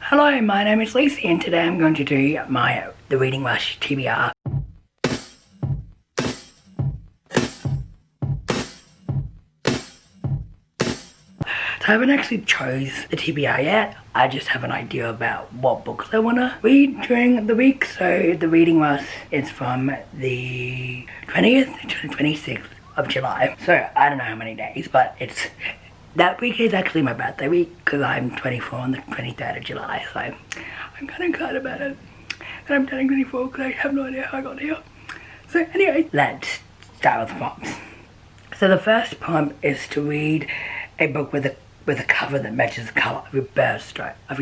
Hello, my name is Lucy and today I'm going to do the Reading Rush TBR. So I haven't actually chose the TBR yet. I just have an idea about what books I want to read during the week. So the Reading Rush is from the 20th to the 26th of July. So I don't know how many days, but that week is actually my birthday week because I'm 24 on the 23rd of July. So I'm kind of excited about it. And I'm turning 24 because I have no idea how I got here. So anyway, let's start with the prompts. So the first prompt is to read a book with a cover that matches the colour of your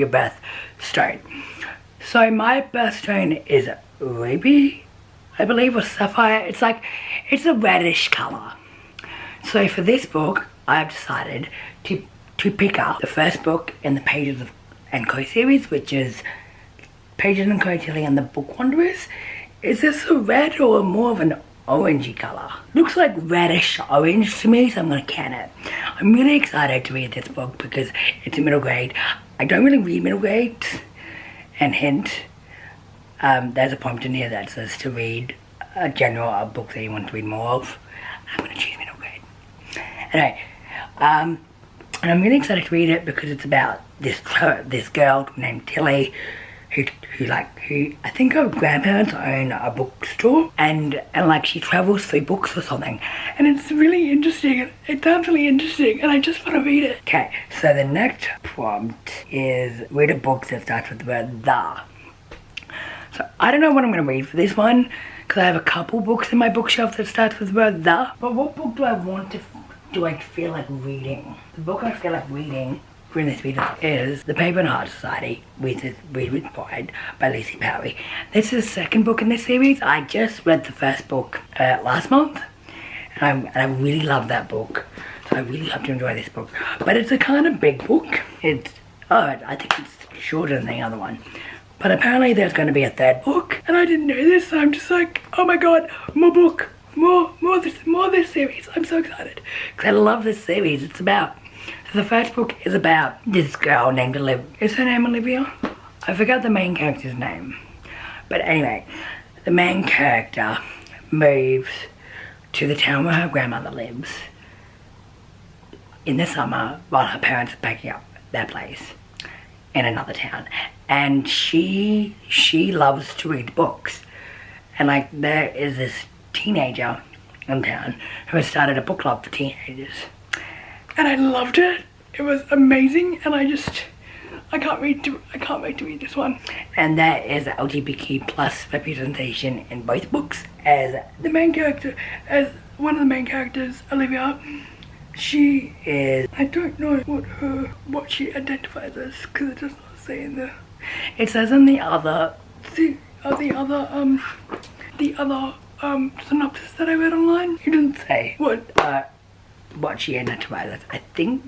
birthstone. So my birthstone is ruby, I believe, or sapphire. It's a reddish colour. So for this book, I've decided to pick up the first book in the Pages of Enquires series, which is Pages and Tilly and the Book Wanderers. Is this a red or more of an orangey colour? Looks like reddish orange to me, so I'm going to can it. I'm really excited to read this book because it's a middle grade. I don't really read middle grades, and hint, there's a prompt in here that says to read a genre of books that you want to read more of. I'm going to choose middle grade. Anyway, and I'm really excited to read it because it's about this girl named Tilly who I think her grandparents own a bookstore and she travels through books or something, and it's really interesting. It sounds really interesting and I just want to read it. Okay, so the next prompt is read a book that starts with the word the. So I don't know what I'm going to read for this one because I have a couple books in my bookshelf that starts with the word the, but what book do I feel like reading? The book I feel like reading during this video is The Paper and Heart Society, which is inspired by Lucy Perry. This is the second book in this series. I just read the first book last month, and I really love that book. So I really hope to enjoy this book. But it's a kind of big book. I think it's shorter than the other one. But apparently there's going to be a third book, and I didn't know this, so I'm just like, oh my god, more book, more this series. I'm so excited because I love this series. So the first book is about this girl named Olivia. Is her name Olivia? I forgot the main character's name. But anyway, the main character moves to the town where her grandmother lives in the summer while her parents are packing up their place in another town. And she loves to read books. And there is this teenager in town who has started a book club for teenagers. And I loved it. It was amazing, and I can't wait to read this one. And there is LGBTQ plus representation in both books. As one of the main characters, Olivia, she is, I don't know what she identifies as because it does not say in the. It says in the other synopsis that I read online. It didn't say what she identifies as. I think,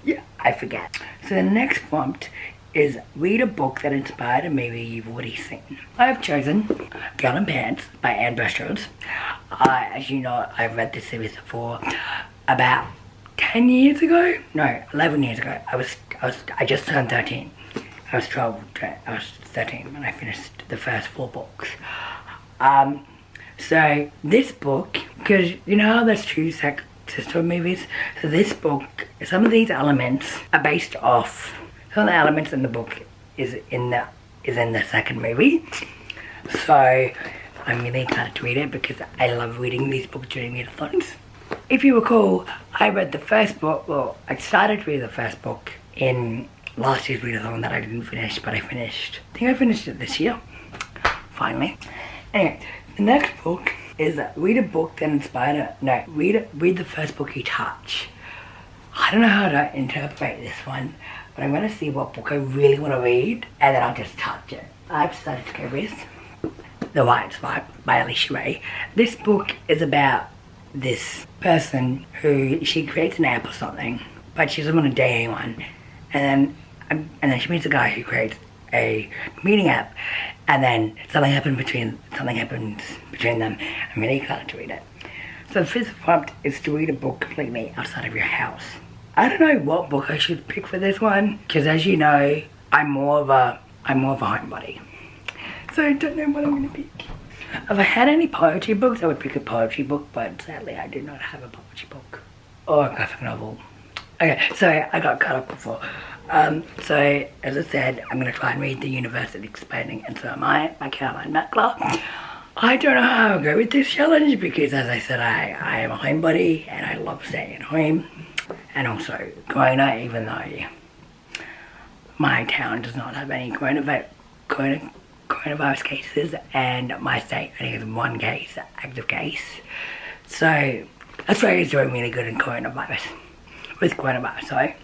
yeah, I forget. So the next prompt is read a book that inspired a movie you've already seen. I have chosen Girl in Pants by Anne Brushfield. As you know, I've read this series before. About 10 years ago, no, 11 years ago. I just turned 13. I was 13 when I finished the first 4 books. So this book, because you know how there's 2 sister movies, so this book, some of these elements are based off, some of the elements in the book is in the second movie. So I'm really excited to read it because I love reading these books during readathons. If you recall, I read the first book, I started to read the first book in last year's readathon that I didn't finish, but I finished. I think I finished it this year, finally. Anyway, the next book is read a book that inspired read the first book you touch. I don't know how to interpret this one, but I'm going to see what book I really want to read, and then I'll just touch it. I've decided to go with The White Spot by Alicia Ray. This book is about this person who, she creates an app or something, but she doesn't want to date anyone, and then she meets a guy who creates a meeting app, and then something happens between them. I'm really excited to read it. So the fifth prompt is to read a book completely outside of your house. I don't know what book I should pick for this one, because as you know, I'm more of a homebody. So I don't know what I'm gonna pick. If I had any poetry books, I would pick a poetry book, but sadly I do not have a poetry book or a graphic novel. Okay, so I got cut off before. So as I said, I'm gonna try and read The University Explaining, and so am I by Caroline Mackler. I don't know how I'll go with this challenge because, as I said, I am a homebody and I love staying at home. And also corona, even though my town does not have any coronavirus cases, and my state only has one case, active case. So Australia's doing really good in with coronavirus, sorry.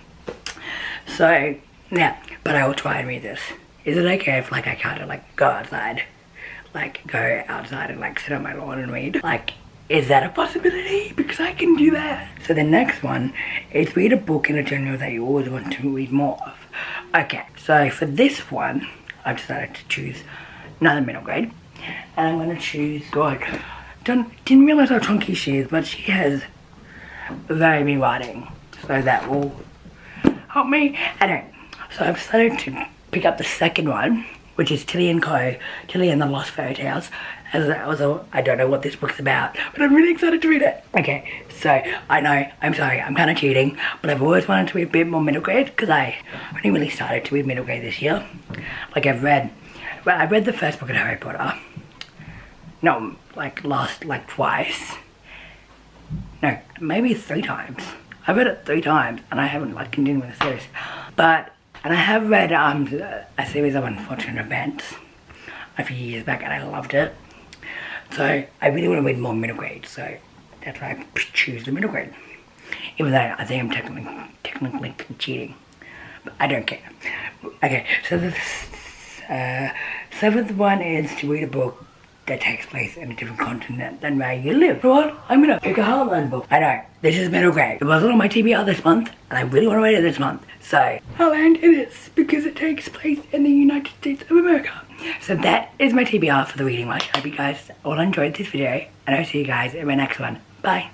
So yeah, but I will try and read this. Is it okay if I kind of go outside? Go outside and sit on my lawn and read? Is that a possibility? Because I can do that. So the next one is read a book in a genre that you always want to read more of. Okay, so for this one, I've decided to choose another middle grade. And I'm going to choose, didn't realise how chunky she is, but she has very big writing. So that will help me. Anyway, so I've decided to pick up the second one, which is Tilly and Co. Tilly and the Lost Fairy Tales. I don't know what this book's about, but I'm really excited to read it. Okay, so I know, I'm sorry, I'm kind of cheating, but I've always wanted to read a bit more middle grade because I only really started to read middle grade this year. I read the first book of Harry Potter. No, twice. No, maybe 3 times. I read it 3 times and I haven't continued with the series. And I have read a series of Unfortunate Events a few years back and I loved it. So I really want to read more middle grade, so that's why I choose the middle grade. Even though I think I'm technically cheating, but I don't care. Okay, so the 7th one is to read a book that takes place in a different continent than where you live. So what? I'm gonna pick a Heartland book. I know, this is middle grade. It wasn't on my TBR this month, and I really want to read it this month. So, Heartland it is, because it takes place in the United States of America. So that is my TBR for the reading watch. I hope you guys all enjoyed this video, and I'll see you guys in my next one. Bye.